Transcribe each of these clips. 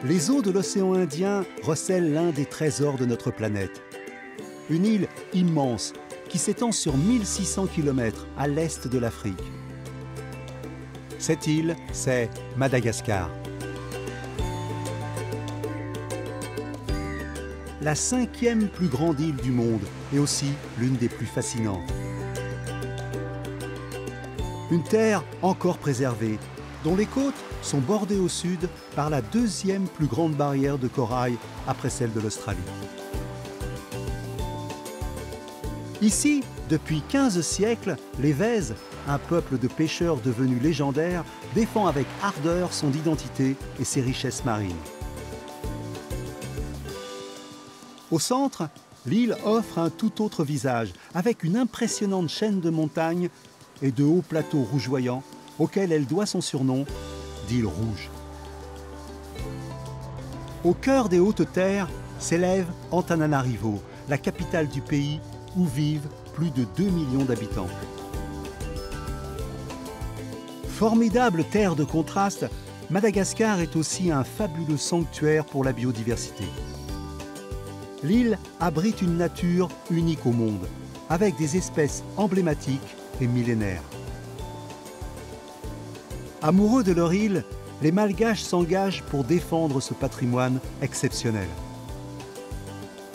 les eaux de l'océan Indien recèlent l'un des trésors de notre planète. Une île immense qui s'étend sur 1600 km à l'est de l'Afrique. Cette île, c'est Madagascar. La 5e plus grande île du monde et aussi l'une des plus fascinantes. Une terre encore préservée, dont les côtes sont bordées au sud par la 2e plus grande barrière de corail après celle de l'Australie. Ici, depuis 15 siècles, les Vèzes, un peuple de pêcheurs devenu légendaire, défend avec ardeur son identité et ses richesses marines. Au centre, l'île offre un tout autre visage, avec une impressionnante chaîne de montagnes et de hauts plateaux rougeoyants auxquels elle doit son surnom d'île rouge. Au cœur des hautes terres s'élève Antananarivo, la capitale du pays où vivent plus de 2 millions d'habitants. Formidable terre de contraste, Madagascar est aussi un fabuleux sanctuaire pour la biodiversité. L'île abrite une nature unique au monde, avec des espèces emblématiques et millénaires. Amoureux de leur île, les Malgaches s'engagent pour défendre ce patrimoine exceptionnel.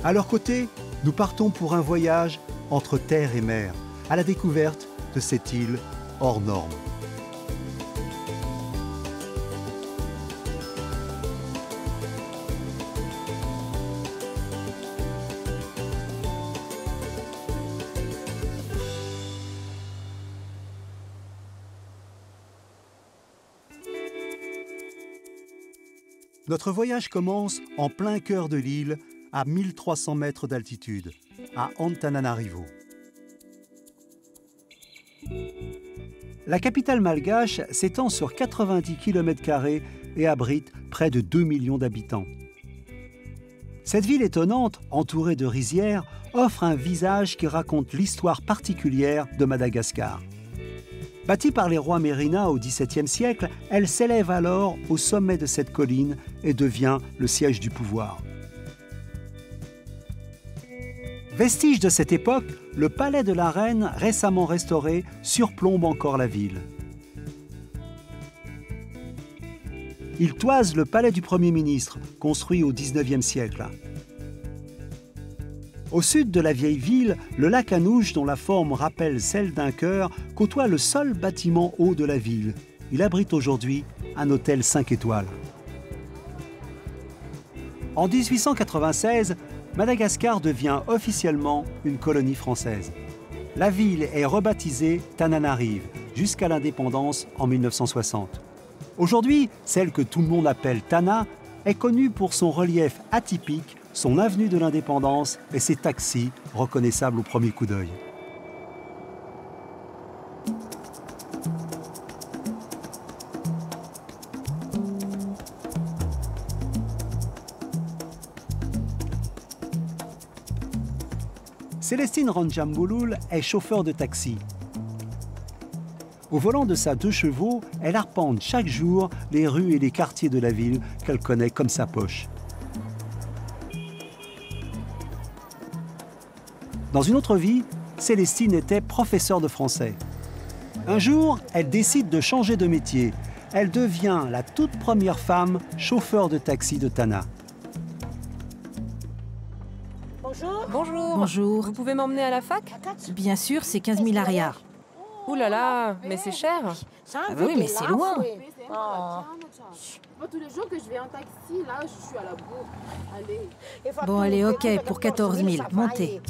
À leur côté, nous partons pour un voyage entre terre et mer, à la découverte de cette île hors norme. Notre voyage commence en plein cœur de l'île, à 1300 mètres d'altitude, à Antananarivo. La capitale malgache s'étend sur 90 km² et abrite près de 2 millions d'habitants. Cette ville étonnante, entourée de rizières, offre un visage qui raconte l'histoire particulière de Madagascar. Bâtie par les rois Mérina au XVIIe siècle, elle s'élève alors au sommet de cette colline et devient le siège du pouvoir. Vestige de cette époque, le palais de la reine, récemment restauré, surplombe encore la ville. Il toise le palais du Premier ministre, construit au XIXe siècle. Au sud de la vieille ville, le lac Anouche, dont la forme rappelle celle d'un cœur, côtoie le seul bâtiment haut de la ville. Il abrite aujourd'hui un hôtel 5 étoiles. En 1896, Madagascar devient officiellement une colonie française. La ville est rebaptisée Tananarive jusqu'à l'indépendance en 1960. Aujourd'hui, celle que tout le monde appelle Tana est connue pour son relief atypique, son avenue de l'Indépendance et ses taxis reconnaissables au premier coup d'œil. Célestine Ranjambouloul est chauffeur de taxi. Au volant de sa 2 chevaux, elle arpente chaque jour les rues et les quartiers de la ville qu'elle connaît comme sa poche. Dans une autre vie, Célestine était professeure de français. Un jour, elle décide de changer de métier. Elle devient la toute première femme chauffeur de taxi de Tana. Bonjour. Bonjour. Bonjour. Vous pouvez m'emmener à la fac? Bien sûr, c'est 15 000 ariars. Ouh là là, mais c'est cher. Ah bah oui, mais c'est loin. Tous les jours que je vais en taxi, là, je suis à la bourre. Allez. Bon, allez, ok, pour 14 000, montez.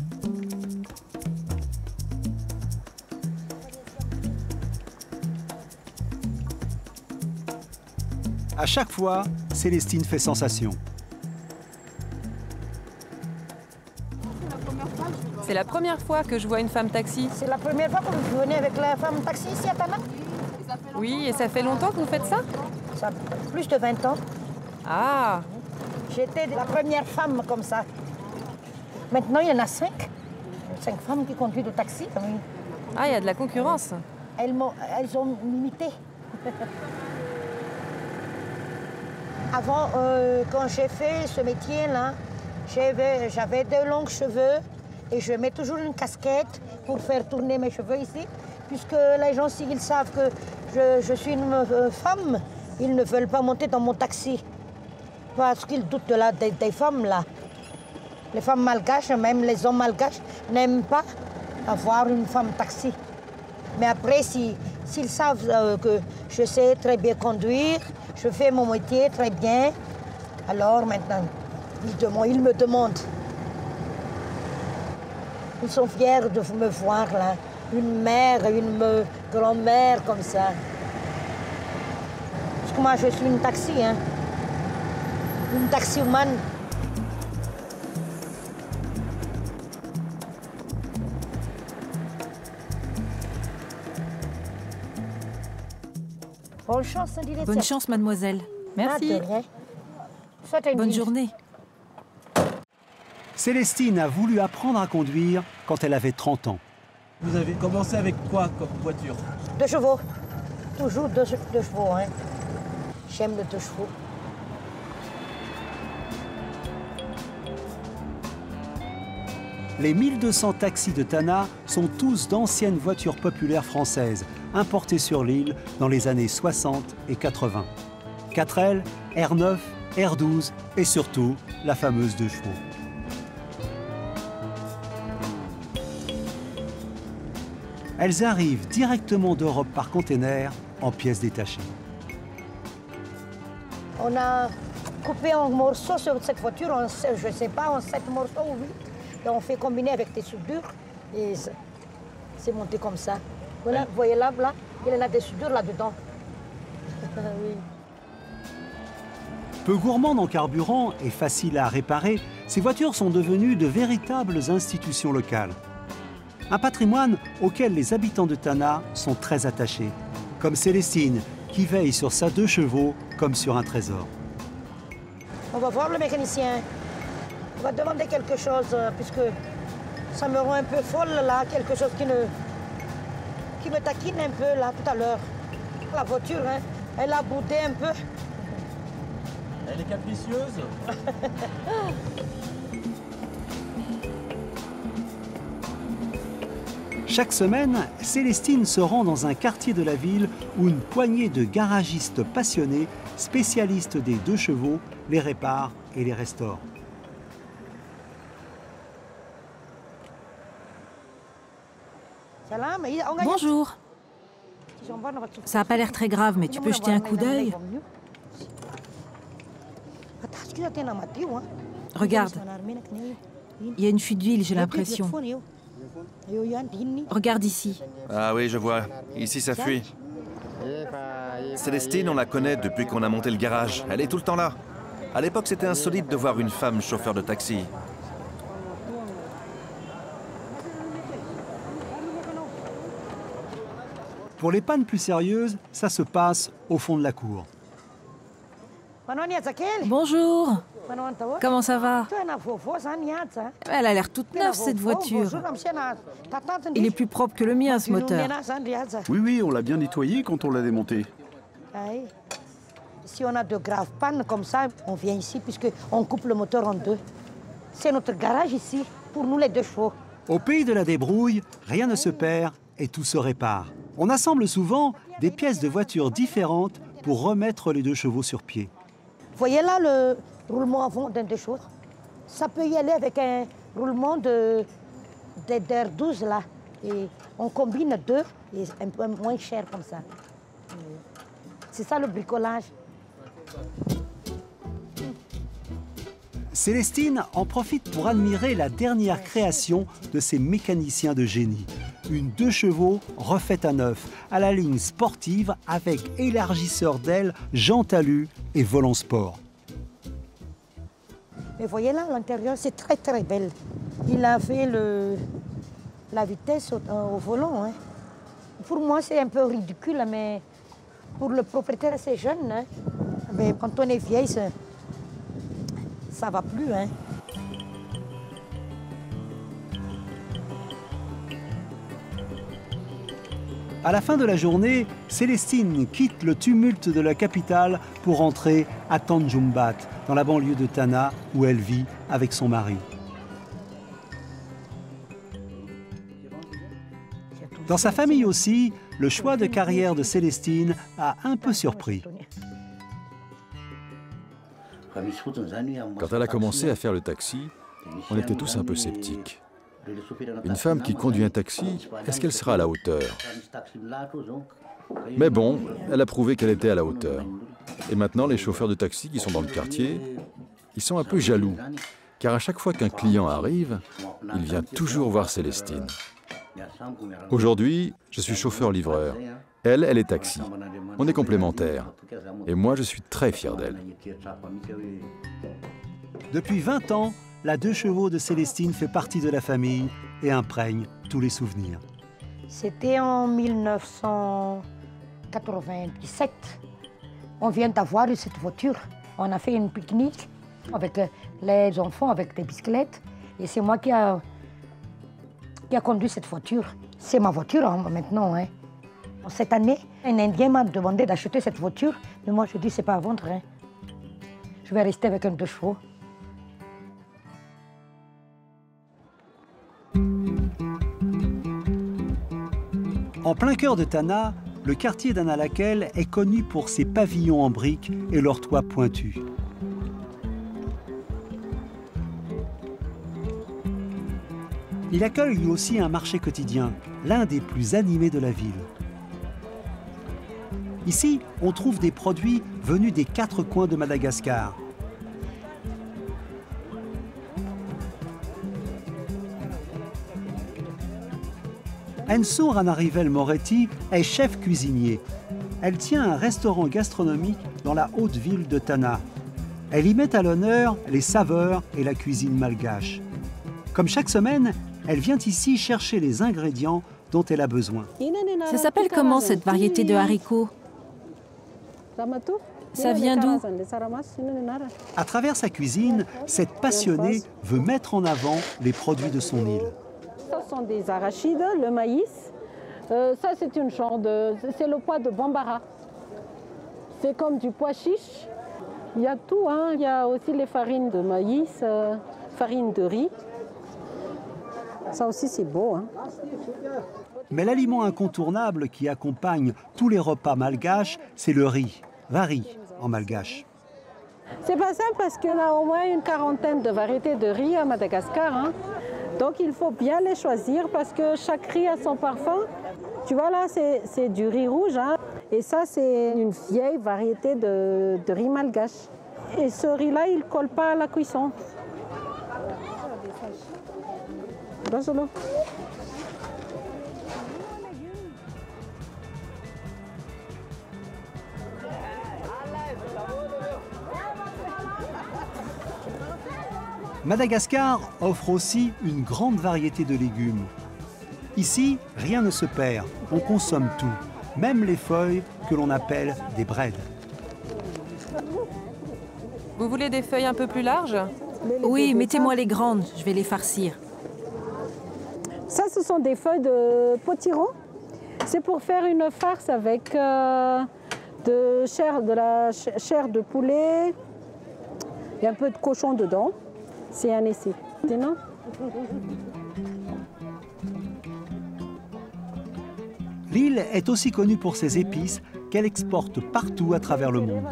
À chaque fois, Célestine fait sensation. C'est la première fois que je vois une femme taxi. C'est la première fois que vous venez avec la femme taxi ici à Tana? Oui, et ça fait longtemps que vous faites ça? Ça a plus de 20 ans. Ah, J'étais la première femme comme ça. Maintenant, il y en a 5. 5 femmes qui conduisent le taxi. Oui. ah, il y a de la concurrence. Elles ont imité. Avant, quand j'ai fait ce métier-là, j'avais de longs cheveux et je mets toujours une casquette pour faire tourner mes cheveux ici, puisque les gens, s'ils savent que je suis une femme, ils ne veulent pas monter dans mon taxi, parce qu'ils doutent des femmes là. Les femmes malgaches, même les hommes malgaches, n'aiment pas avoir une femme taxi. Mais après, s'ils savent que je sais très bien conduire, je fais mon métier très bien, alors maintenant, ils me demandent. Ils sont fiers de me voir là, une mère, une grand-mère comme ça. Parce que moi, je suis une taxi, hein. Une taxiwoman. Bonne chance, hein, Bonne chance, mademoiselle. Merci. Bonne journée. Célestine a voulu apprendre à conduire quand elle avait 30 ans. Vous avez commencé avec quoi comme voiture? 2 chevaux. Toujours 2 chevaux, hein. J'aime les 2 chevaux. Les 1200 taxis de Tana sont tous d'anciennes voitures populaires françaises, importées sur l'île dans les années 60 et 80. 4L, R9, R12 et surtout la fameuse 2 chevaux. Elles arrivent directement d'Europe par container en pièces détachées. On a coupé en morceaux sur cette voiture, je ne sais pas, en 7 morceaux ou 8. Et on fait combiner avec des soudures et c'est monté comme ça. Voilà, vous voyez là, il y en a des soudures là-dedans. Oui. Peu gourmandes en carburant et faciles à réparer, ces voitures sont devenues de véritables institutions locales. Un patrimoine auquel les habitants de Tana sont très attachés, comme Célestine, qui veille sur sa 2 chevaux comme sur un trésor. On va voir le mécanicien. On va demander quelque chose, puisque ça me rend un peu folle, là, quelque chose qui me taquine un peu, là, tout à l'heure. La voiture, hein, elle a boudé un peu. Elle est capricieuse. Chaque semaine, Célestine se rend dans un quartier de la ville où une poignée de garagistes passionnés, spécialistes des 2 chevaux, les réparent et les restaurent. Bonjour. Ça n'a pas l'air très grave, mais tu peux jeter un coup d'œil. Regarde. Il y a une fuite d'huile, j'ai l'impression. Regarde ici. Ah oui, je vois. Ici, ça fuit. Célestine, on la connaît depuis qu'on a monté le garage. Elle est tout le temps là. À l'époque, c'était insolite de voir une femme chauffeur de taxi. Pour les pannes plus sérieuses, ça se passe au fond de la cour. Bonjour. Comment ça va? Elle a l'air toute neuve, cette voiture. Il est plus propre que le mien, ce moteur. Oui, on l'a bien nettoyé quand on l'a démonté. Si on a de graves pannes comme ça, on vient ici puisqu'on coupe le moteur en 2. C'est notre garage ici, pour nous les 2 chevaux. Au pays de la débrouille, rien ne se perd et tout se répare. On assemble souvent des pièces de voitures différentes pour remettre les 2 chevaux sur pied. Vous voyez là le roulement avant d'un 2 chevaux? Ça peut y aller avec un roulement d'R12 là. Et on combine 2 et un peu moins cher comme ça. C'est ça le bricolage. Célestine en profite pour admirer la dernière création de ces mécaniciens de génie. Une 2 chevaux refaite à neuf, à la ligne sportive avec élargisseur d'aile, jante alu et volant sport. Mais voyez là, l'intérieur, c'est très très belle. Il a fait la vitesse au volant. Hein. Pour moi, c'est un peu ridicule, mais pour le propriétaire assez jeune, hein. Mais quand on est vieille, ça va plus. Hein. À la fin de la journée, Célestine quitte le tumulte de la capitale pour entrer à Tanjung-Bat, dans la banlieue de Tana, où elle vit avec son mari. Dans sa famille aussi, le choix de carrière de Célestine a un peu surpris. Quand elle a commencé à faire le taxi, on était tous un peu sceptiques. Une femme qui conduit un taxi, est-ce qu'elle sera à la hauteur? Mais bon, elle a prouvé qu'elle était à la hauteur. Et maintenant, les chauffeurs de taxi qui sont dans le quartier, ils sont un peu jaloux. Car à chaque fois qu'un client arrive, il vient toujours voir Célestine. Aujourd'hui, je suis chauffeur-livreur. Elle est taxi. On est complémentaires. Et moi, je suis très fier d'elle. Depuis 20 ans, la 2 chevaux de Célestine fait partie de la famille et imprègne tous les souvenirs. C'était en 1997. On vient d'avoir cette voiture. On a fait une pique-nique avec les enfants, avec des bicyclettes. Et c'est moi qui a conduit cette voiture. C'est ma voiture maintenant. Hein. Cette année, un Indien m'a demandé d'acheter cette voiture. Mais moi, je dis, c'est pas à vendre. Hein. Je vais rester avec un 2 chevaux. En plein cœur de Tana, le quartier d'Analakel est connu pour ses pavillons en briques et leurs toits pointus. Il accueille aussi un marché quotidien, l'un des plus animés de la ville. Ici, on trouve des produits venus des 4 coins de Madagascar. Enso Ranarivel Moretti est chef cuisinier. Elle tient un restaurant gastronomique dans la haute ville de Tana. Elle y met à l'honneur les saveurs et la cuisine malgache. Comme chaque semaine, elle vient ici chercher les ingrédients dont elle a besoin. Ça s'appelle comment cette variété de haricots? Ça vient d'où? À travers sa cuisine, cette passionnée veut mettre en avant les produits de son île. Ce sont des arachides, le maïs. Ça, c'est une sorte de... C'est le pois de Bambara. C'est comme du pois chiche. Il y a tout, hein. Il y a aussi les farines de maïs, farine de riz. Ça aussi, c'est beau, hein. Mais l'aliment incontournable qui accompagne tous les repas malgaches, c'est le riz. Vari en malgache. C'est pas simple parce qu'on a au moins une 40aine de variétés de riz à Madagascar, hein. Donc il faut bien les choisir parce que chaque riz a son parfum. Tu vois là, c'est du riz rouge, hein. Et ça, c'est une vieille variété de riz malgache. Et ce riz-là, il ne colle pas à la cuisson. Bonjour. Madagascar offre aussi une grande variété de légumes. Ici, rien ne se perd, on consomme tout, même les feuilles que l'on appelle des brèdes. Vous voulez des feuilles un peu plus larges? Oui, mettez-moi les grandes, je vais les farcir. Ça, ce sont des feuilles de potiron. C'est pour faire une farce avec de la chair de poulet. Il y a un peu de cochon dedans. C'est un essai. Non? L'île est aussi connue pour ses épices qu'elle exporte partout à travers le monde.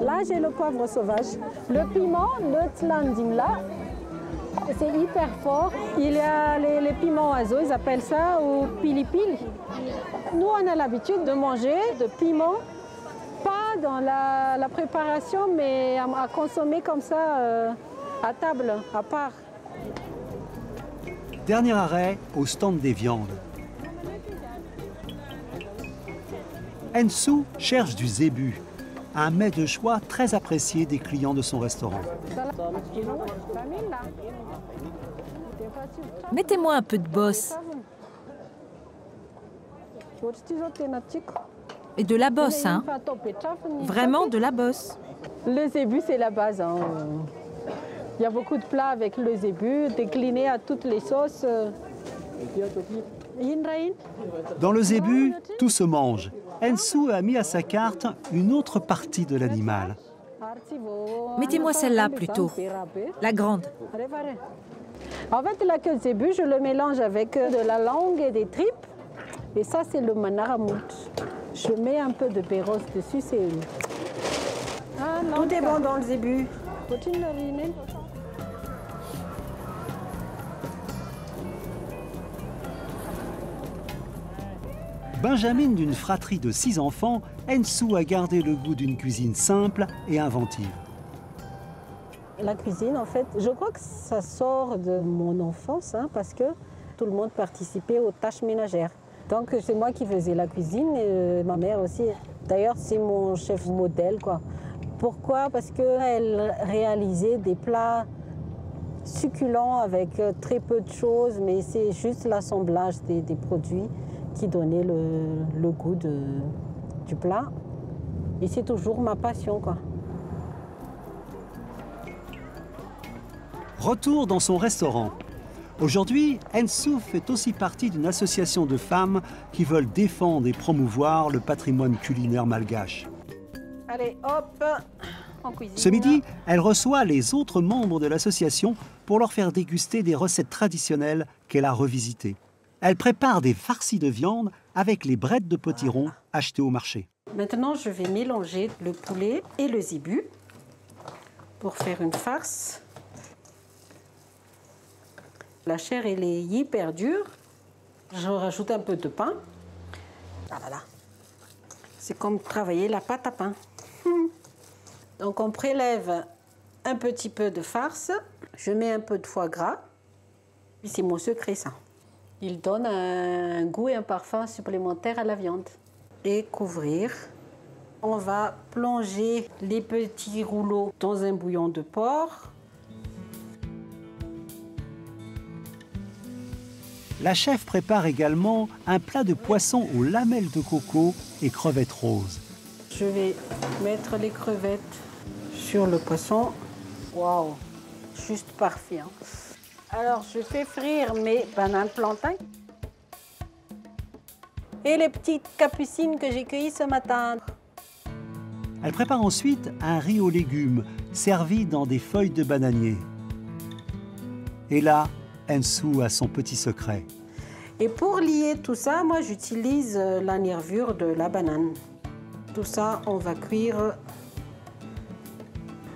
Là, j'ai le poivre sauvage. Le piment, le tlandimla, c'est hyper fort. Il y a les piments oiseaux, ils appellent ça, ou pili-pili. Nous, on a l'habitude de manger de piment, pas dans la préparation, mais à consommer comme ça, à table, à part. Dernier arrêt au stand des viandes. Ensu cherche du zébu, un mets de choix très apprécié des clients de son restaurant. Mettez-moi un peu de bosse. Et de la bosse, hein? Vraiment de la bosse. Le zébu, c'est la base, hein. Il y a beaucoup de plats avec le zébu, déclinés à toutes les sauces. Dans le zébu, tout se mange. Ensou a mis à sa carte une autre partie de l'animal. Mettez-moi celle-là plutôt, la grande. En fait, la queue de zébu, je le mélange avec de la langue et des tripes. Et ça, c'est le manaramout. Je mets un peu de béros dessus, c'est... Tout est bon dans le zébu. Benjamine d'une fratrie de 6 enfants, Ensou a gardé le goût d'une cuisine simple et inventive. La cuisine, en fait, je crois que ça sort de mon enfance, hein, parce que tout le monde participait aux tâches ménagères. Donc c'est moi qui faisais la cuisine et ma mère aussi. D'ailleurs, c'est mon chef modèle, quoi. Pourquoi? Parce qu'elle réalisait des plats succulents avec très peu de choses, mais c'est juste l'assemblage des produits qui donnait le goût du plat. Et c'est toujours ma passion, quoi. Retour dans son restaurant. Aujourd'hui, Ensou fait aussi partie d'une association de femmes qui veulent défendre et promouvoir le patrimoine culinaire malgache. Allez, hop, en cuisine. Ce midi, elle reçoit les autres membres de l'association pour leur faire déguster des recettes traditionnelles qu'elle a revisitées. Elle prépare des farcis de viande avec les brettes de potiron achetées au marché. Maintenant, je vais mélanger le poulet et le zébu pour faire une farce. La chair, elle est hyper dure. Je rajoute un peu de pain. Ah là là. C'est comme travailler la pâte à pain. Donc, on prélève un petit peu de farce. Je mets un peu de foie gras. C'est mon secret, ça. Il donne un goût et un parfum supplémentaire à la viande. Et couvrir. On va plonger les petits rouleaux dans un bouillon de porc. La chef prépare également un plat de poisson aux lamelles de coco et crevettes roses. Je vais mettre les crevettes sur le poisson. Waouh, juste parfait, hein. Alors, je fais frire mes bananes plantains et les petites capucines que j'ai cueillies ce matin. Elle prépare ensuite un riz aux légumes, servi dans des feuilles de bananier. Et là, Ensou a son petit secret. Et pour lier tout ça, moi, j'utilise la nervure de la banane. Tout ça, on va cuire.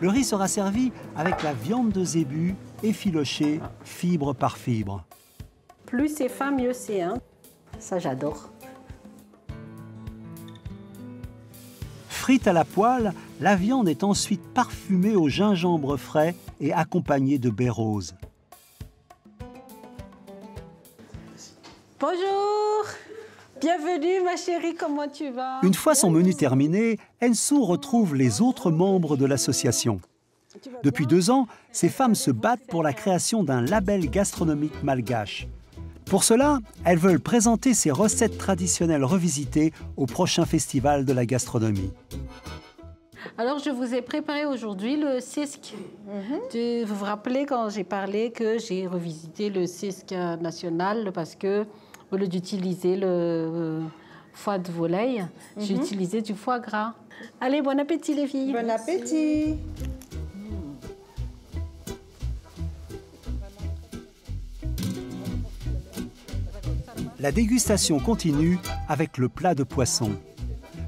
Le riz sera servi avec la viande de zébu effilochée fibre par fibre. Plus c'est fin, mieux c'est, hein. Ça, j'adore. Frite à la poêle, la viande est ensuite parfumée au gingembre frais et accompagnée de baies roses. Bonjour, bienvenue ma chérie, comment tu vas? Une fois son menu terminé, Ensou retrouve les autres membres de l'association. Depuis 2 ans, ces femmes se battent pour la création d'un label gastronomique malgache. Pour cela, elles veulent présenter ces recettes traditionnelles revisitées au prochain festival de la gastronomie. Alors, je vous ai préparé aujourd'hui le sisk. Vous vous rappelez quand j'ai parlé que j'ai revisité le sisk national parce que, au lieu d'utiliser le foie de volaille, j'ai utilisé du foie gras. Allez, bon appétit les filles. Bon appétit. La dégustation continue avec le plat de poisson.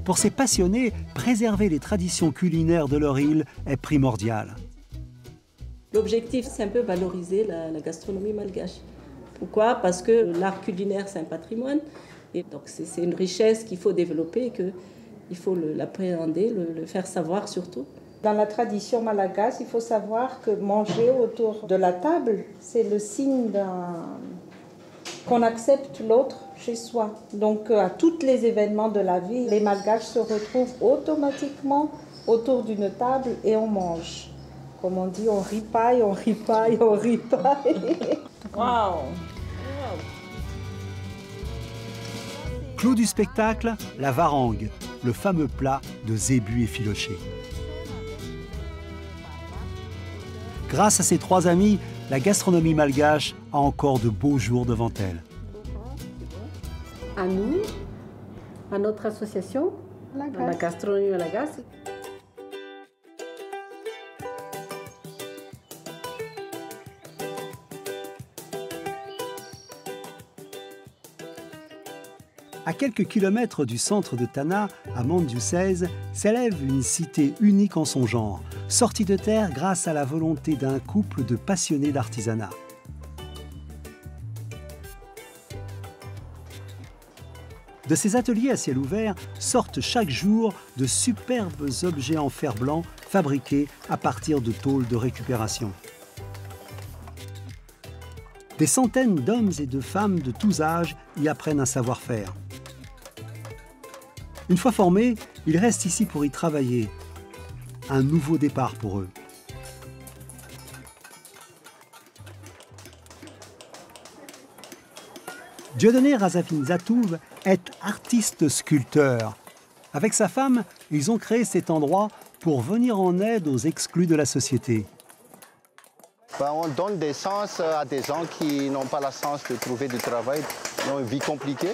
Pour ces passionnés, préserver les traditions culinaires de leur île est primordial. L'objectif, c'est un peu valoriser la gastronomie malgache. Pourquoi? Parce que l'art culinaire, c'est un patrimoine. Et donc, c'est une richesse qu'il faut développer et qu'il faut l'appréhender, le faire savoir surtout. Dans la tradition malgache, il faut savoir que manger autour de la table, c'est le signe qu'on accepte l'autre chez soi. Donc, à tous les événements de la vie, les Malgaches se retrouvent automatiquement autour d'une table et on mange. Comme on dit, on ripaille, on ripaille, on ripaille. Waouh! Clou du spectacle, la varangue, le fameux plat de zébu effiloché. Grâce à ces 3 amis, la gastronomie malgache a encore de beaux jours devant elle. à nous, à notre association, la gastronomie malgache. À quelques kilomètres du centre de Tana, à Mandioucèze, s'élève une cité unique en son genre, sortie de terre grâce à la volonté d'un couple de passionnés d'artisanat. De ces ateliers à ciel ouvert sortent chaque jour de superbes objets en fer blanc fabriqués à partir de tôles de récupération. Des centaines d'hommes et de femmes de tous âges y apprennent un savoir-faire. Une fois formés, ils restent ici pour y travailler. Un nouveau départ pour eux. Dieudonné Razafin Zatouv est artiste sculpteur. Avec sa femme, ils ont créé cet endroit pour venir en aide aux exclus de la société. On donne des sens à des gens qui n'ont pas la chance de trouver du travail, qui ont une vie compliquée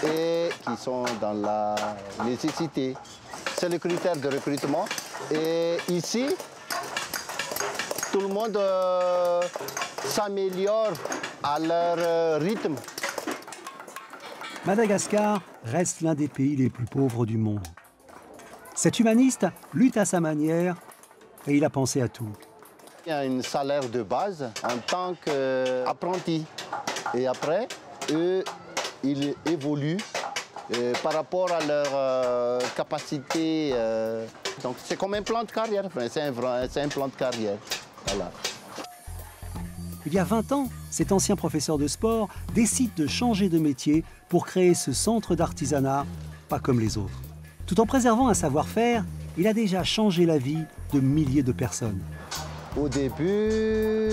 et qui sont dans la nécessité. C'est le critère de recrutement. Et ici, tout le monde s'améliore à leur rythme. Madagascar reste l'un des pays les plus pauvres du monde. Cet humaniste lutte à sa manière et il a pensé à tout. Il y a un salaire de base en tant qu'apprenti. Et après, eux, ils évoluent par rapport à leur capacité. Donc c'est comme un plan de carrière, c'est un plan de carrière. Voilà. Il y a 20 ans, cet ancien professeur de sport décide de changer de métier pour créer ce centre d'artisanat, pas comme les autres. Tout en préservant un savoir-faire, il a déjà changé la vie de milliers de personnes. Au début,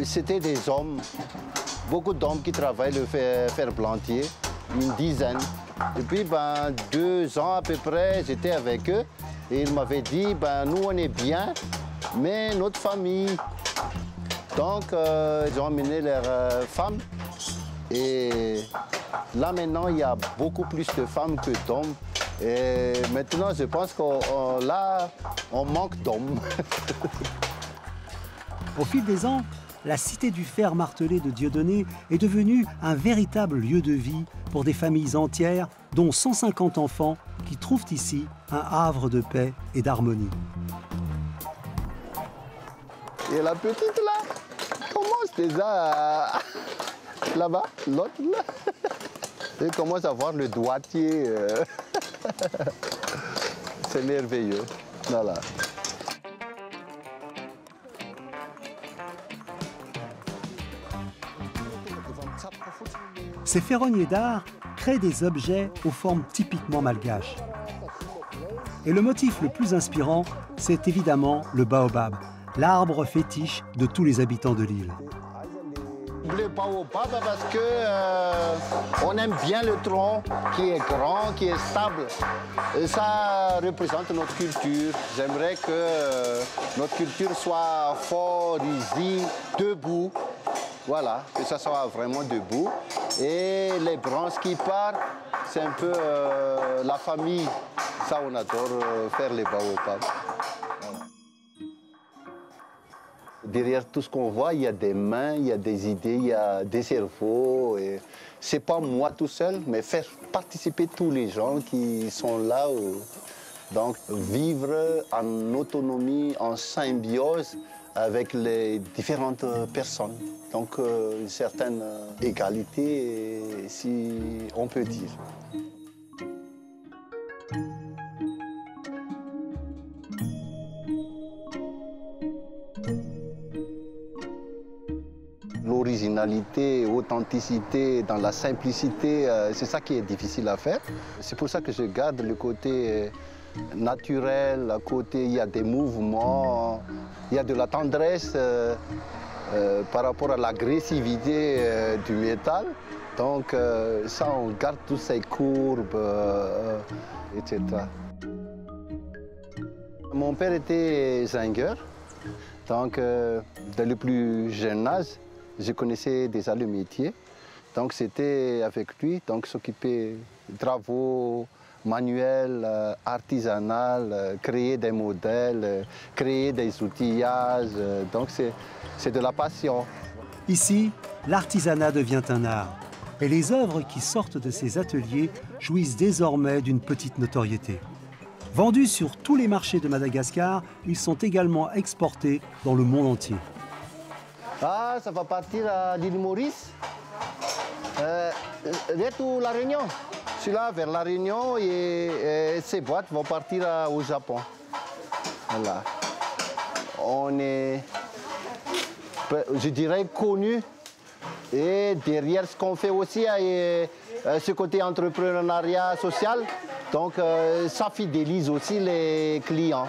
c'était des hommes, beaucoup d'hommes qui travaillent le fer blantier, une dizaine. Et puis, 2 ans à peu près, j'étais avec eux et ils m'avaient dit, nous on est bien, mais notre famille. Donc, ils ont emmené leurs femmes et là maintenant, il y a beaucoup plus de femmes que d'hommes. Et maintenant, je pense qu'on manque d'hommes. Au fil des ans, la cité du fer martelé de Dieudonné est devenue un véritable lieu de vie pour des familles entières, dont 150 enfants qui trouvent ici un havre de paix et d'harmonie. Et la petite là, commence déjà là-bas, l'autre là. Elle commence à voir le doigtier. C'est merveilleux. Voilà. Ces ferronniers d'art créent des objets aux formes typiquement malgaches. Et le motif le plus inspirant, c'est évidemment le baobab, l'arbre fétiche de tous les habitants de l'île. Le baobab parce que on aime bien le tronc qui est grand, qui est stable. Et ça représente notre culture. J'aimerais que notre culture soit forte ici, debout. Voilà, que ça soit vraiment debout. Et les branches qui partent, c'est un peu la famille. Ça, on adore faire les baobabs. Voilà. Derrière tout ce qu'on voit, il y a des mains, il y a des idées, il y a des cerveaux. Ce n'est pas moi tout seul, mais faire participer tous les gens qui sont là. Donc, vivre en autonomie, en symbiose avec les différentes personnes. Donc, une certaine égalité, si on peut dire. L'originalité, l'authenticité, dans la simplicité, c'est ça qui est difficile à faire. C'est pour ça que je garde le côté naturel, le côté il y a des mouvements, il y a de la tendresse par rapport à l'agressivité du métal. Donc ça, on garde toutes ces courbes, etc. Mon père était zingueur, donc dès le plus jeune âge, je connaissais déjà le métier. Donc c'était avec lui, donc s'occuper de travaux manuels, artisanaux, créer des modèles, créer des outillages. Donc c'est de la passion. Ici, l'artisanat devient un art. Et les œuvres qui sortent de ces ateliers jouissent désormais d'une petite notoriété. Vendus sur tous les marchés de Madagascar, ils sont également exportés dans le monde entier. Ah, ça va partir à l'île Maurice, vers La Réunion. Celui-là vers La Réunion et ces boîtes vont partir au Japon. Voilà. On est, je dirais, connu. Et derrière ce qu'on fait aussi, ce côté entrepreneuriat social, donc ça fidélise aussi les clients.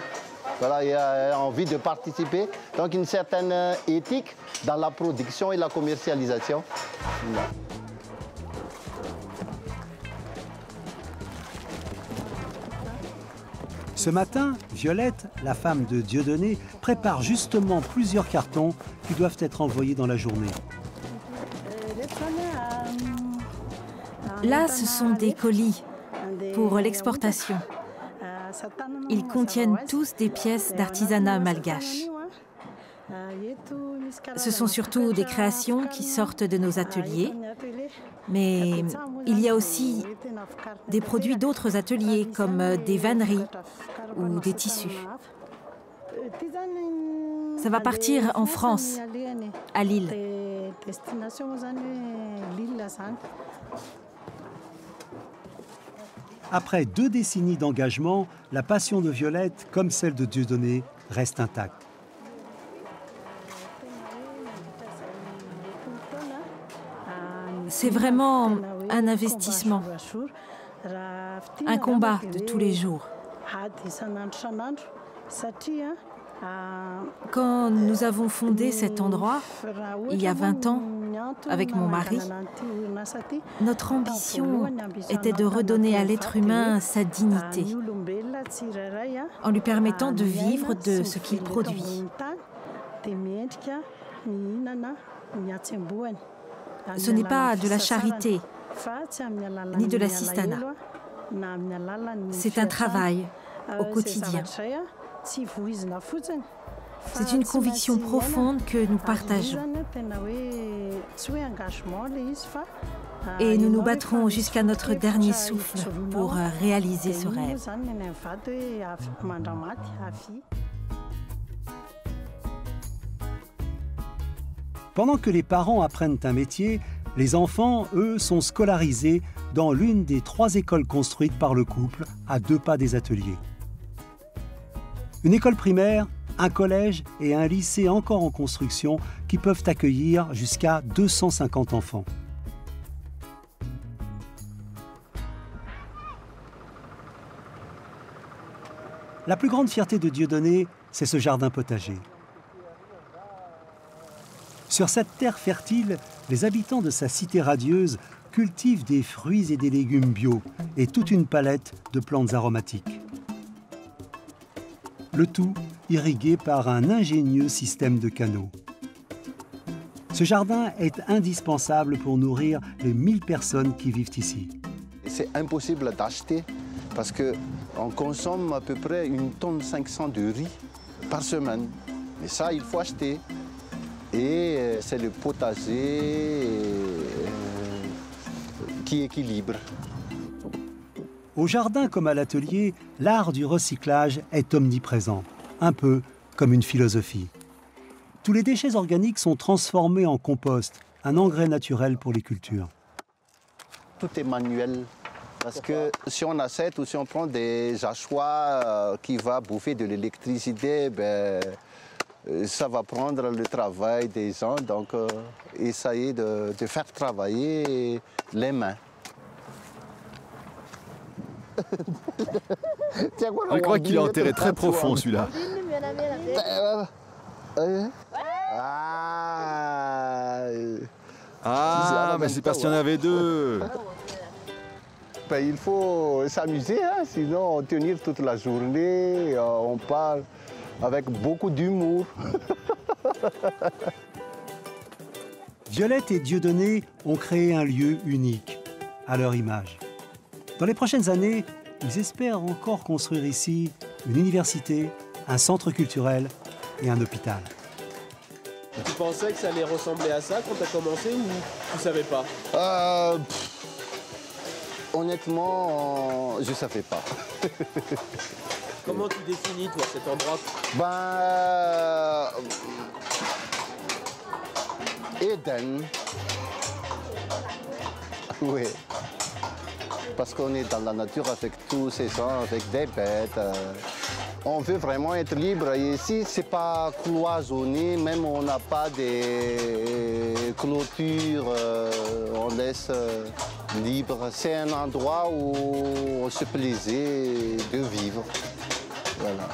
Voilà, il y a envie de participer. Donc une certaine éthique dans la production et la commercialisation. Voilà. Ce matin, Violette, la femme de Dieudonné, prépare justement plusieurs cartons qui doivent être envoyés dans la journée. Là, ce sont des colis pour l'exportation. Ils contiennent tous des pièces d'artisanat malgache. Ce sont surtout des créations qui sortent de nos ateliers, mais il y a aussi des produits d'autres ateliers comme des vanneries ou des tissus. Ça va partir en France, à Lille. Après 2 décennies d'engagement, la passion de Violette, comme celle de Dieudonné, reste intacte. C'est vraiment un investissement, un combat de tous les jours. Quand nous avons fondé cet endroit, il y a 20 ans, avec mon mari, notre ambition était de redonner à l'être humain sa dignité, en lui permettant de vivre de ce qu'il produit. Ce n'est pas de la charité, ni de l'assistanat. C'est un travail au quotidien. C'est une conviction profonde que nous partageons. Et nous nous battrons jusqu'à notre dernier souffle pour réaliser ce rêve. Pendant que les parents apprennent un métier, les enfants, eux, sont scolarisés dans l'une des 3 écoles construites par le couple à 2 pas des ateliers. Une école primaire, un collège et un lycée encore en construction qui peuvent accueillir jusqu'à 250 enfants. La plus grande fierté de Dieudonné, c'est ce jardin potager. Sur cette terre fertile, les habitants de sa cité radieuse cultivent des fruits et des légumes bio et toute une palette de plantes aromatiques. Le tout irrigué par un ingénieux système de canaux. Ce jardin est indispensable pour nourrir les 1000 personnes qui vivent ici. C'est impossible d'acheter parce qu'on consomme à peu près 1,5 tonne de riz par semaine. Mais ça, il faut acheter. Et c'est le potager qui équilibre. Au jardin comme à l'atelier, l'art du recyclage est omniprésent, un peu comme une philosophie. Tous les déchets organiques sont transformés en compost, un engrais naturel pour les cultures. Tout est manuel, parce que si on achète ou si on prend des hachoirs qui vont bouffer de l'électricité, ça va prendre le travail des gens, donc essayer de faire travailler les mains. Je crois qu'il a enterré très profond celui-là. Ah, mais c'est parce qu'il y en avait 2. Il faut s'amuser, hein, sinon on tenir toute la journée, on parle avec beaucoup d'humour. Violette et Dieudonné ont créé un lieu unique, à leur image. Dans les prochaines années, ils espèrent encore construire ici une université, un centre culturel et un hôpital. Tu pensais que ça allait ressembler à ça quand tu as commencé ou tu savais pas? Honnêtement, je ne savais pas. Comment tu définis, toi, cet endroit? Eden. Oui. Parce qu'on est dans la nature avec tous ces sons, avec des bêtes. On veut vraiment être libre. Et ici, ce n'est pas cloisonné, même on n'a pas des clôtures, on laisse libre. C'est un endroit où on se plaisait de vivre. Voilà.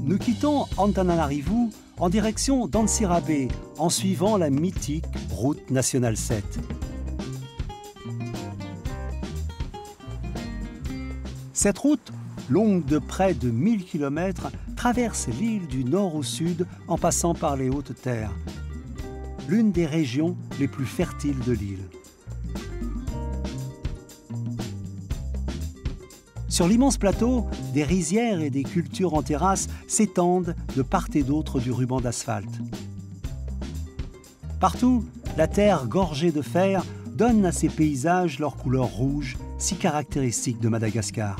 Nous quittons Antananarivo en direction d'Antsirabe, en suivant la mythique route nationale 7. Cette route, longue de près de 1000 km, traverse l'île du nord au sud en passant par les hautes terres, l'une des régions les plus fertiles de l'île. Sur l'immense plateau, des rizières et des cultures en terrasse s'étendent de part et d'autre du ruban d'asphalte. Partout, la terre gorgée de fer donne à ces paysages leur couleur rouge, si caractéristique de Madagascar.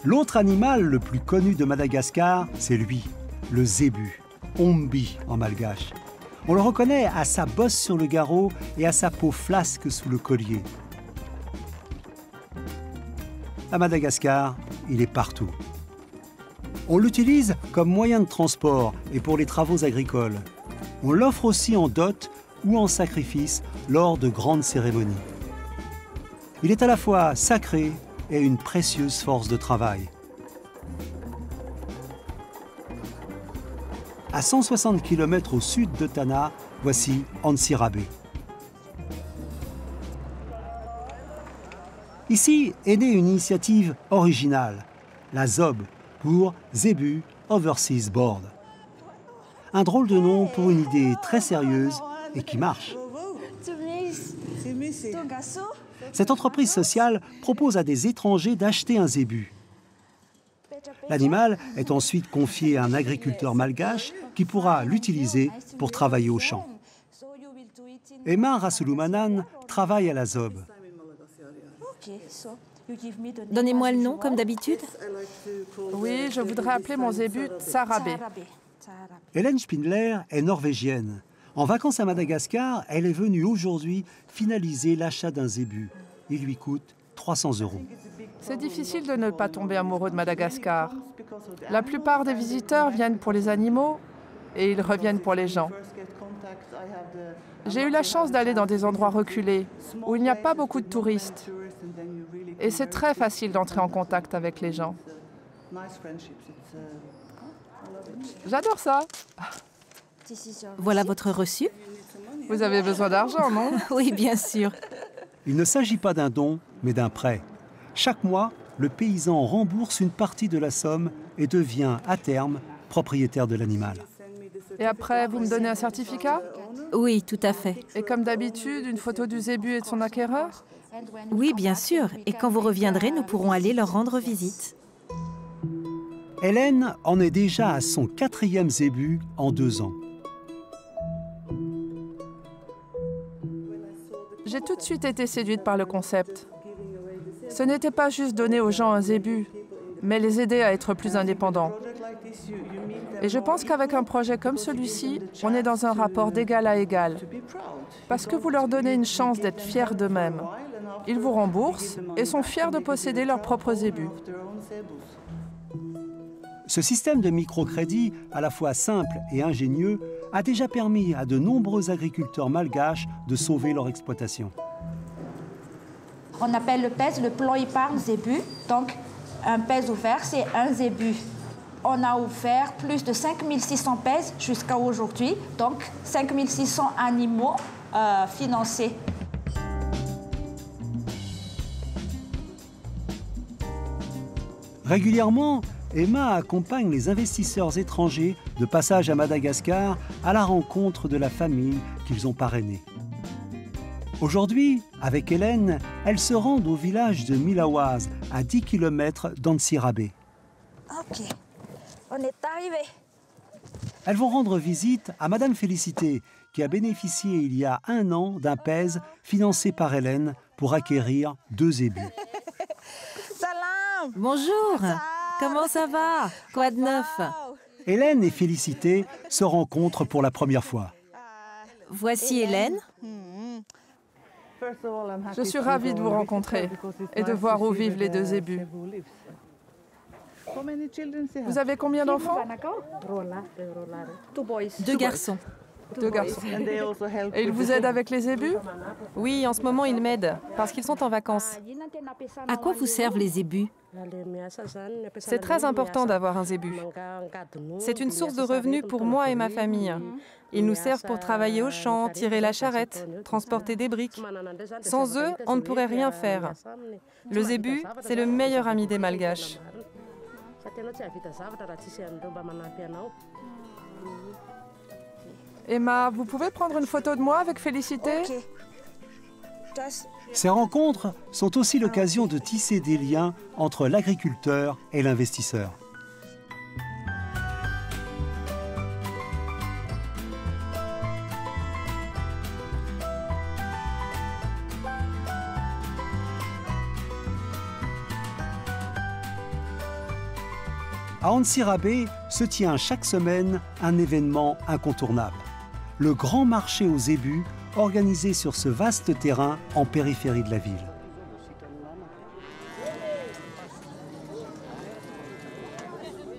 L'autre animal le plus connu de Madagascar, c'est lui, le zébu, ombi en malgache. On le reconnaît à sa bosse sur le garrot et à sa peau flasque sous le collier. À Madagascar, il est partout. On l'utilise comme moyen de transport et pour les travaux agricoles. On l'offre aussi en dot ou en sacrifice lors de grandes cérémonies. Il est à la fois sacré et une précieuse force de travail. À 160 km au sud de Tana, voici Antsirabe. Ici est née une initiative originale, la ZOB, pour Zebu Overseas Board. Un drôle de nom pour une idée très sérieuse et qui marche. Cette entreprise sociale propose à des étrangers d'acheter un zébu. L'animal est ensuite confié à un agriculteur malgache qui pourra l'utiliser pour travailler au champ. Emma Rasulumanan travaille à la ZOB. Donnez-moi le nom, comme d'habitude. Oui, je voudrais appeler mon zébu Tsarabe. Hélène Spindler est norvégienne. En vacances à Madagascar, elle est venue aujourd'hui finaliser l'achat d'un zébu. Il lui coûte 300 €. C'est difficile de ne pas tomber amoureux de Madagascar. La plupart des visiteurs viennent pour les animaux et ils reviennent pour les gens. J'ai eu la chance d'aller dans des endroits reculés où il n'y a pas beaucoup de touristes. Et c'est très facile d'entrer en contact avec les gens. J'adore ça. Voilà votre reçu. Vous avez besoin d'argent, non? Oui, bien sûr. Il ne s'agit pas d'un don, mais d'un prêt. Chaque mois, le paysan rembourse une partie de la somme et devient, à terme, propriétaire de l'animal. Et après, vous me donnez un certificat? Oui, tout à fait. Et comme d'habitude, une photo du zébu et de son acquéreur? Oui, bien sûr. Et quand vous reviendrez, nous pourrons aller leur rendre visite. Hélène en est déjà à son 4e zébu en 2 ans. J'ai tout de suite été séduite par le concept. Ce n'était pas juste donner aux gens un zébu, mais les aider à être plus indépendants. Et je pense qu'avec un projet comme celui-ci, on est dans un rapport d'égal à égal. Parce que vous leur donnez une chance d'être fiers d'eux-mêmes. Ils vous remboursent et sont fiers de posséder leur propre zébu. Ce système de microcrédit, à la fois simple et ingénieux, a déjà permis à de nombreux agriculteurs malgaches de sauver leur exploitation. On appelle le PEZ le plan épargne zébu. Donc, un PEZ ouvert, c'est un zébu On a offert plus de 5600 pèses jusqu'à aujourd'hui, donc 5600 animaux financés. Régulièrement, Emma accompagne les investisseurs étrangers de passage à Madagascar à la rencontre de la famille qu'ils ont parrainée. Aujourd'hui, avec Hélène, elles se rendent au village de Milawaz, à 10 km d'Antsirabe. Ok, on est arrivé. Elles vont rendre visite à Madame Félicité, qui a bénéficié il y a 1 an d'un PES financé par Hélène pour acquérir 2 zébus. Salam. Bonjour. Comment ça va? Quoi de neuf? Hélène et Félicité se rencontrent pour la première fois. Voici Hélène. Je suis ravie de vous rencontrer et de voir où vivent les 2 zébus. Vous avez combien d'enfants? 2 garçons. 2 garçons. Et ils vous aident avec les zébus? Oui, en ce moment, ils m'aident, parce qu'ils sont en vacances. À quoi vous servent les zébus? C'est très important d'avoir un zébu. C'est une source de revenus pour moi et ma famille. Ils nous servent pour travailler au champ, tirer la charrette, transporter des briques. Sans eux, on ne pourrait rien faire. Le zébu, c'est le meilleur ami des Malgaches. Emma, vous pouvez prendre une photo de moi avec Félicité? Ces rencontres sont aussi l'occasion de tisser des liens entre l'agriculteur et l'investisseur. À Antsirabe se tient chaque semaine un événement incontournable. Le grand marché aux zébus organisé sur ce vaste terrain en périphérie de la ville.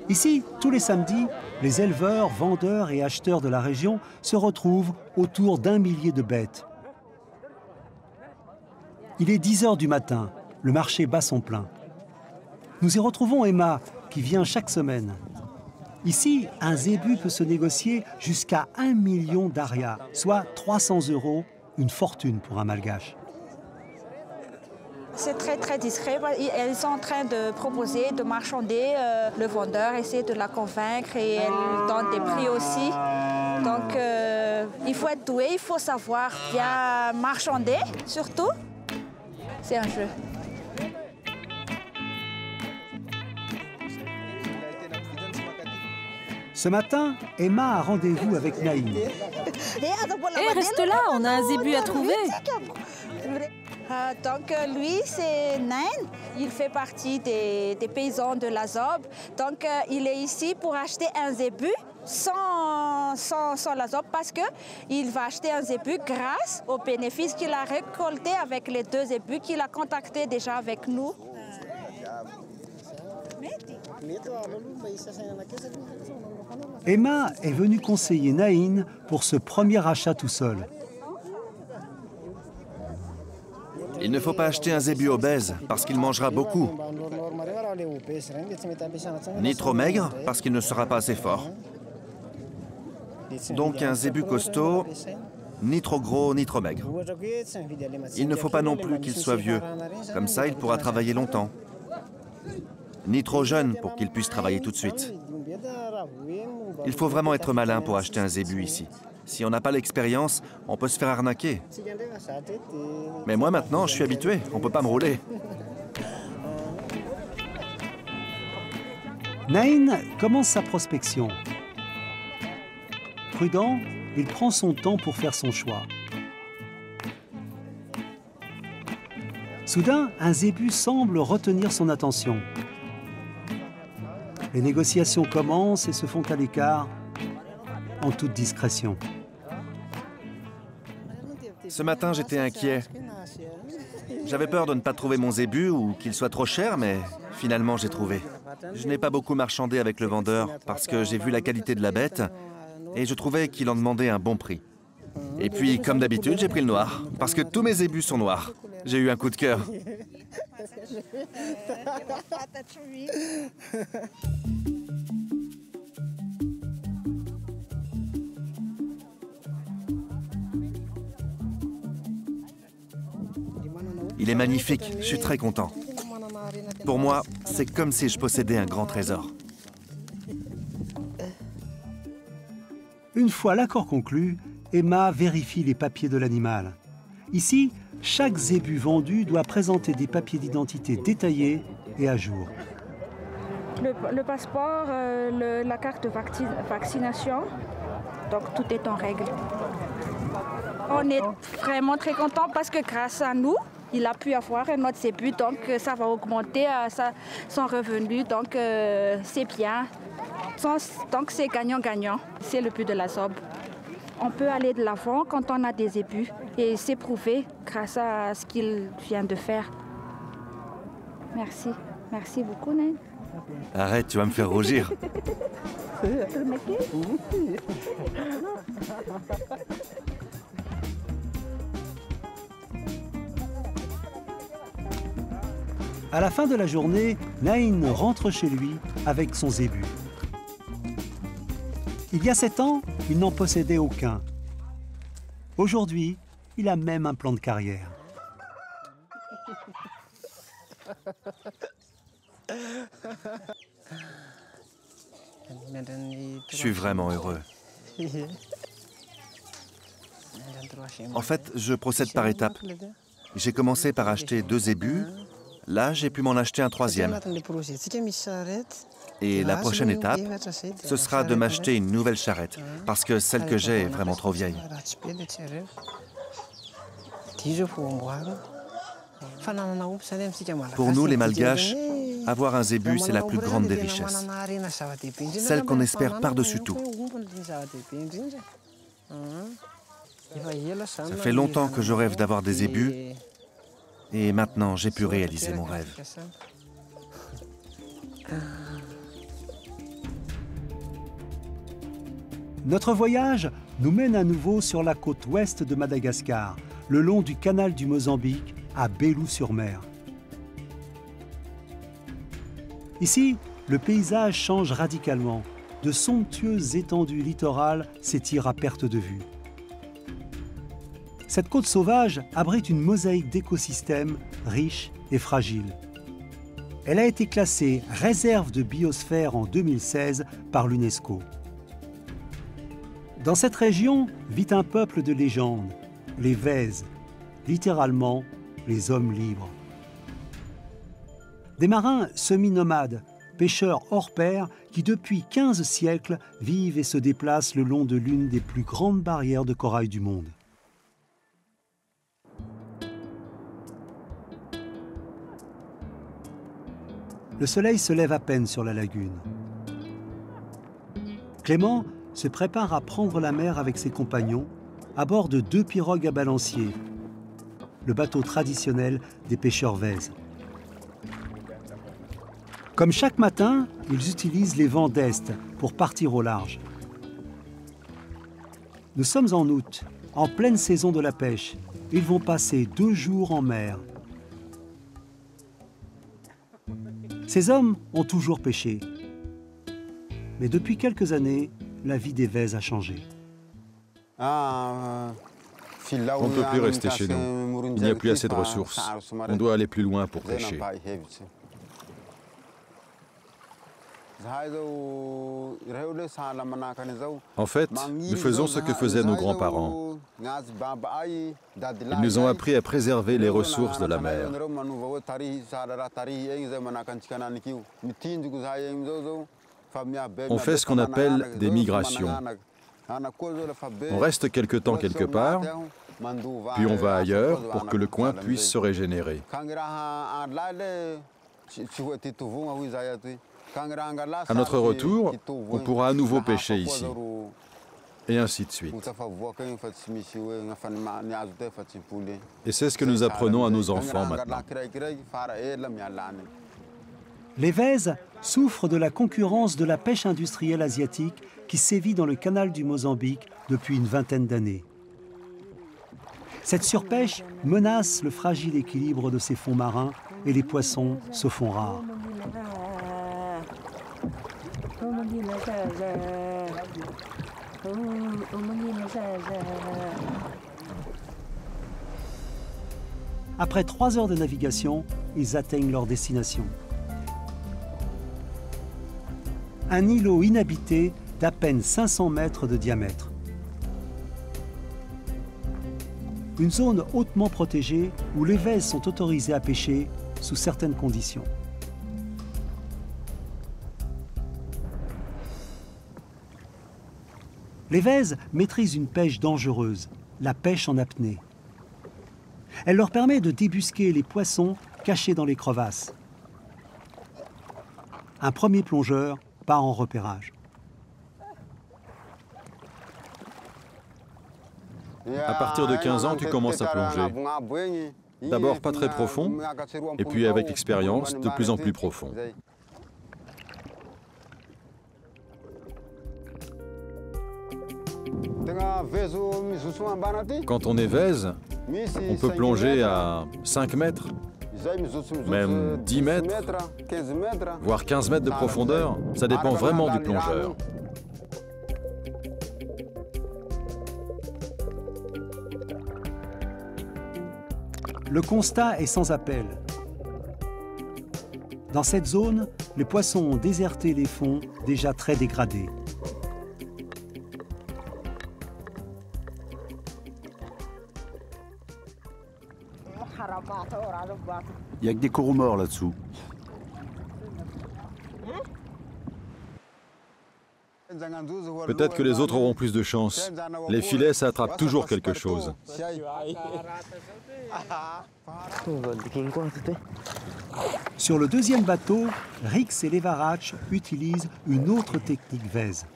Ici, tous les samedis, les éleveurs, vendeurs et acheteurs de la région se retrouvent autour d'1 millier de bêtes. Il est 10 h du matin, le marché bat son plein. Nous y retrouvons Emma, qui vient chaque semaine. Ici, un zébu peut se négocier jusqu'à 1 million d'arias, soit 300 €, une fortune pour un malgache. C'est très discret. Elles sont en train de proposer, de marchander. Le vendeur essaie de la convaincre et elle donne des prix aussi. Donc, il faut être doué, il faut savoir bien marchander, surtout. C'est un jeu. Ce matin, Emma a rendez-vous avec Naïm. Hé, reste là, on a un zébu à trouver. Donc lui, c'est Nain. Il fait partie des paysans de la Zob. Donc il est ici pour acheter un zébu sans la Zob parce qu'il va acheter un zébu grâce aux bénéfices qu'il a récoltés avec les 2 zébus qu'il a contactés déjà avec nous. Emma est venue conseiller Naïn pour ce premier achat tout seul. Il ne faut pas acheter un zébu obèse parce qu'il mangera beaucoup. Ni trop maigre parce qu'il ne sera pas assez fort. Donc un zébu costaud, ni trop gros ni trop maigre. Il ne faut pas non plus qu'il soit vieux. Comme ça, il pourra travailler longtemps. Ni trop jeune pour qu'il puisse travailler tout de suite. Il faut vraiment être malin pour acheter un zébu ici. Si on n'a pas l'expérience, on peut se faire arnaquer. Mais moi maintenant, je suis habitué, on ne peut pas me rouler. Naïn commence sa prospection. Prudent, il prend son temps pour faire son choix. Soudain, un zébu semble retenir son attention. Les négociations commencent et se font à l'écart, en toute discrétion. Ce matin, j'étais inquiet. J'avais peur de ne pas trouver mon zébu ou qu'il soit trop cher, mais finalement, j'ai trouvé. Je n'ai pas beaucoup marchandé avec le vendeur parce que j'ai vu la qualité de la bête et je trouvais qu'il en demandait un bon prix. Et puis, comme d'habitude, j'ai pris le noir, parce que tous mes zébus sont noirs. J'ai eu un coup de cœur. Il est magnifique, je suis très content. Pour moi, c'est comme si je possédais un grand trésor. Une fois l'accord conclu, Emma vérifie les papiers de l'animal. Ici, chaque zébu vendu doit présenter des papiers d'identité détaillés et à jour. Le passeport, la carte de vaccination, donc tout est en règle. On est vraiment très content parce que grâce à nous, il a pu avoir un autre zébu, donc ça va augmenter son revenu, donc c'est bien. Donc c'est gagnant-gagnant, c'est le but de la ZOB. On peut aller de l'avant quand on a des zébus et c'est prouvé grâce à ce qu'il vient de faire. Merci. Merci beaucoup, Nain. Arrête, tu vas me faire rougir. À la fin de la journée, Nain rentre chez lui avec son zébu. Il y a 7 ans, il n'en possédait aucun. Aujourd'hui, il a même un plan de carrière. Je suis vraiment heureux. En fait, je procède par étapes. J'ai commencé par acheter 2 zébus. Là, j'ai pu m'en acheter un 3e. Et la prochaine étape, ce sera de m'acheter une nouvelle charrette, parce que celle que j'ai est vraiment trop vieille. Pour nous, les Malgaches, avoir un zébu, c'est la plus grande des richesses. Celle qu'on espère par-dessus tout. Ça fait longtemps que je rêve d'avoir des zébus, et maintenant, j'ai pu réaliser mon rêve. Notre voyage nous mène à nouveau sur la côte ouest de Madagascar, le long du canal du Mozambique, à Bélou-sur-Mer. Ici, le paysage change radicalement. De somptueuses étendues littorales s'étirent à perte de vue. Cette côte sauvage abrite une mosaïque d'écosystèmes riches et fragiles. Elle a été classée réserve de biosphère en 2016 par l'UNESCO. Dans cette région vit un peuple de légende, les Vèzes, littéralement les hommes libres. Des marins semi-nomades, pêcheurs hors pair qui depuis 15 siècles vivent et se déplacent le long de l'une des plus grandes barrières de corail du monde. Le soleil se lève à peine sur la lagune. Clément se prépare à prendre la mer avec ses compagnons à bord de 2 pirogues à balancier, le bateau traditionnel des pêcheurs Vèzes. Comme chaque matin, ils utilisent les vents d'est pour partir au large. Nous sommes en août, en pleine saison de la pêche. Ils vont passer 2 jours en mer. Ces hommes ont toujours pêché. Mais depuis quelques années, la vie des Vèzes a changé. On ne peut plus rester chez nous. Il n'y a plus assez de ressources. On doit aller plus loin pour pêcher. En fait, nous faisons ce que faisaient nos grands-parents. Ils nous ont appris à préserver les ressources de la mer. On fait ce qu'on appelle des migrations. On reste quelque temps quelque part, puis on va ailleurs pour que le coin puisse se régénérer. À notre retour, on pourra à nouveau pêcher ici. Et ainsi de suite. Et c'est ce que nous apprenons à nos enfants maintenant. Les Vèzes souffrent de la concurrence de la pêche industrielle asiatique qui sévit dans le canal du Mozambique depuis une vingtaine d'années. Cette surpêche menace le fragile équilibre de ces fonds marins et les poissons se font rares. Après 3 heures de navigation, ils atteignent leur destination. Un îlot inhabité d'à peine 500 mètres de diamètre. Une zone hautement protégée où les vèzes sont autorisés à pêcher sous certaines conditions. Les vèzes maîtrisent une pêche dangereuse, la pêche en apnée. Elle leur permet de débusquer les poissons cachés dans les crevasses. Un premier plongeur part en repérage. À partir de 15 ans, tu commences à plonger. D'abord pas très profond, et puis avec expérience, de plus en plus profond. Quand on est vèze, on peut plonger à 5 mètres, même 10 mètres, voire 15 mètres de profondeur. Ça dépend vraiment du plongeur. Le constat est sans appel. Dans cette zone, les poissons ont déserté les fonds déjà très dégradés. Il n'y a que des coraux morts là-dessous. Peut-être que les autres auront plus de chance. Les filets, ça attrape toujours quelque chose. Sur le deuxième bateau, Rix et Levarach utilisent une autre technique vèze.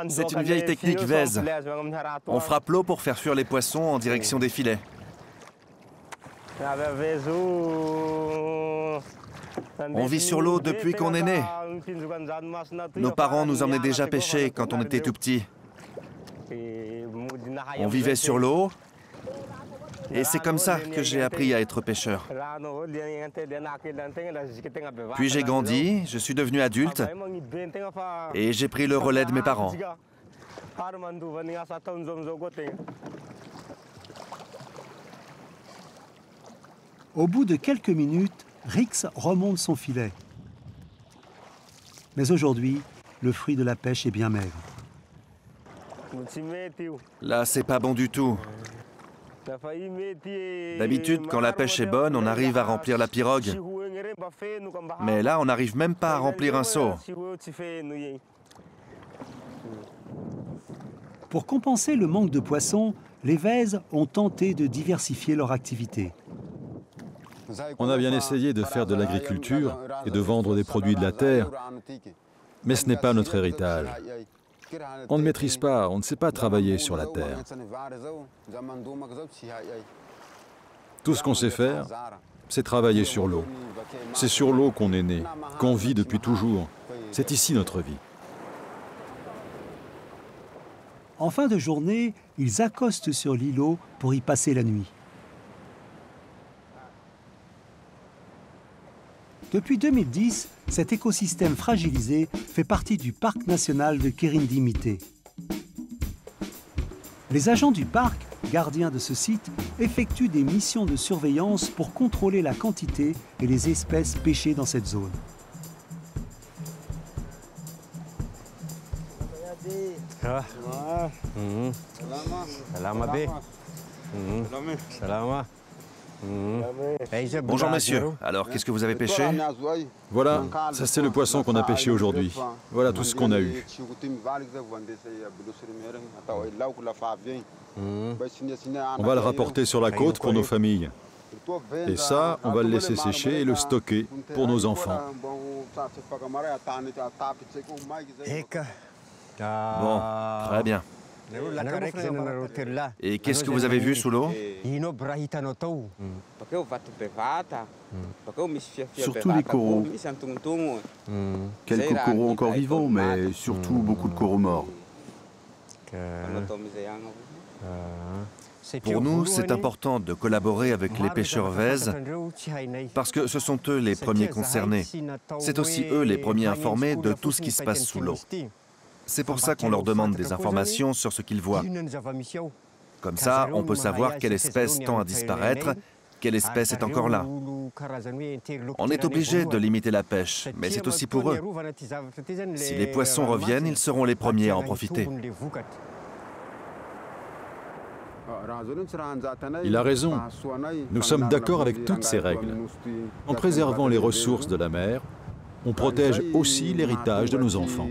C'est une vieille technique vèze. On frappe l'eau pour faire fuir les poissons en direction des filets. On vit sur l'eau depuis qu'on est né. Nos parents nous emmenaient déjà pêcher quand on était tout petits. On vivait sur l'eau, et c'est comme ça que j'ai appris à être pêcheur. Puis j'ai grandi, je suis devenu adulte, et j'ai pris le relais de mes parents. Au bout de quelques minutes, Rix remonte son filet. Mais aujourd'hui, le fruit de la pêche est bien maigre. Là, c'est pas bon du tout. D'habitude, quand la pêche est bonne, on arrive à remplir la pirogue. Mais là, on n'arrive même pas à remplir un seau. Pour compenser le manque de poissons, les vèzes ont tenté de diversifier leur activité. On a bien essayé de faire de l'agriculture et de vendre des produits de la terre, mais ce n'est pas notre héritage. On ne maîtrise pas, on ne sait pas travailler sur la terre. Tout ce qu'on sait faire, c'est travailler sur l'eau. C'est sur l'eau qu'on est né, qu'on vit depuis toujours. C'est ici notre vie. En fin de journée, ils accostent sur l'îlot pour y passer la nuit. Depuis 2010, cet écosystème fragilisé fait partie du parc national de Quirindi-Mité. Les agents du parc, gardiens de ce site, effectuent des missions de surveillance pour contrôler la quantité et les espèces pêchées dans cette zone. Bonjour monsieur, alors qu'est-ce que vous avez pêché? Voilà, ça c'est le poisson qu'on a pêché aujourd'hui. Voilà tout ce qu'on a eu. On va le rapporter sur la côte pour nos familles. Et ça, on va le laisser sécher et le stocker pour nos enfants. Bon, très bien. Et qu'est-ce que vous avez vu sous l'eau? Surtout les coraux. Quelques coraux encore vivants, mais surtout beaucoup de coraux morts. Pour nous, c'est important de collaborer avec les pêcheurs vèzes parce que ce sont eux les premiers concernés. C'est aussi eux les premiers informés de tout ce qui se passe sous l'eau. C'est pour ça qu'on leur demande des informations sur ce qu'ils voient. Comme ça, on peut savoir quelle espèce tend à disparaître, quelle espèce est encore là. On est obligé de limiter la pêche, mais c'est aussi pour eux. Si les poissons reviennent, ils seront les premiers à en profiter. Il a raison. Nous sommes d'accord avec toutes ces règles. En préservant les ressources de la mer, on protège aussi l'héritage de nos enfants.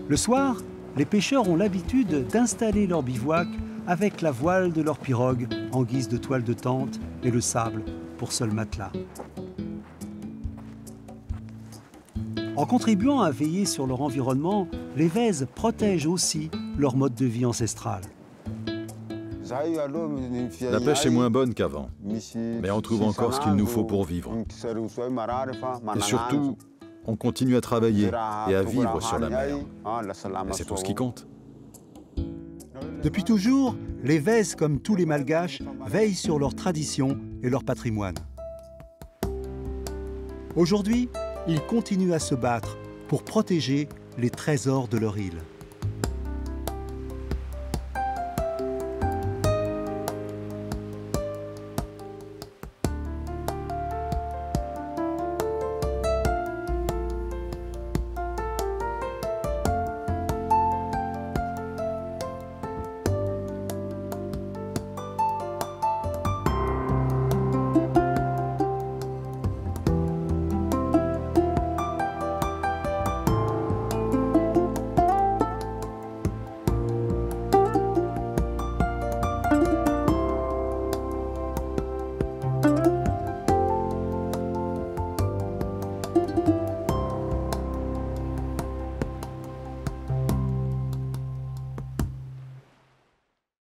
Le soir, les pêcheurs ont l'habitude d'installer leur bivouac avec la voile de leur pirogue en guise de toile de tente et le sable pour seul matelas. En contribuant à veiller sur leur environnement, les Vèzes protègent aussi leur mode de vie ancestral. La pêche est moins bonne qu'avant, mais on trouve encore ce qu'il nous faut pour vivre. Et surtout, on continue à travailler et à vivre sur la mer. Et c'est tout ce qui compte. Depuis toujours, les Vèzes, comme tous les Malgaches, veillent sur leurs traditions et leur patrimoine. Aujourd'hui, ils continuent à se battre pour protéger les trésors de leur île.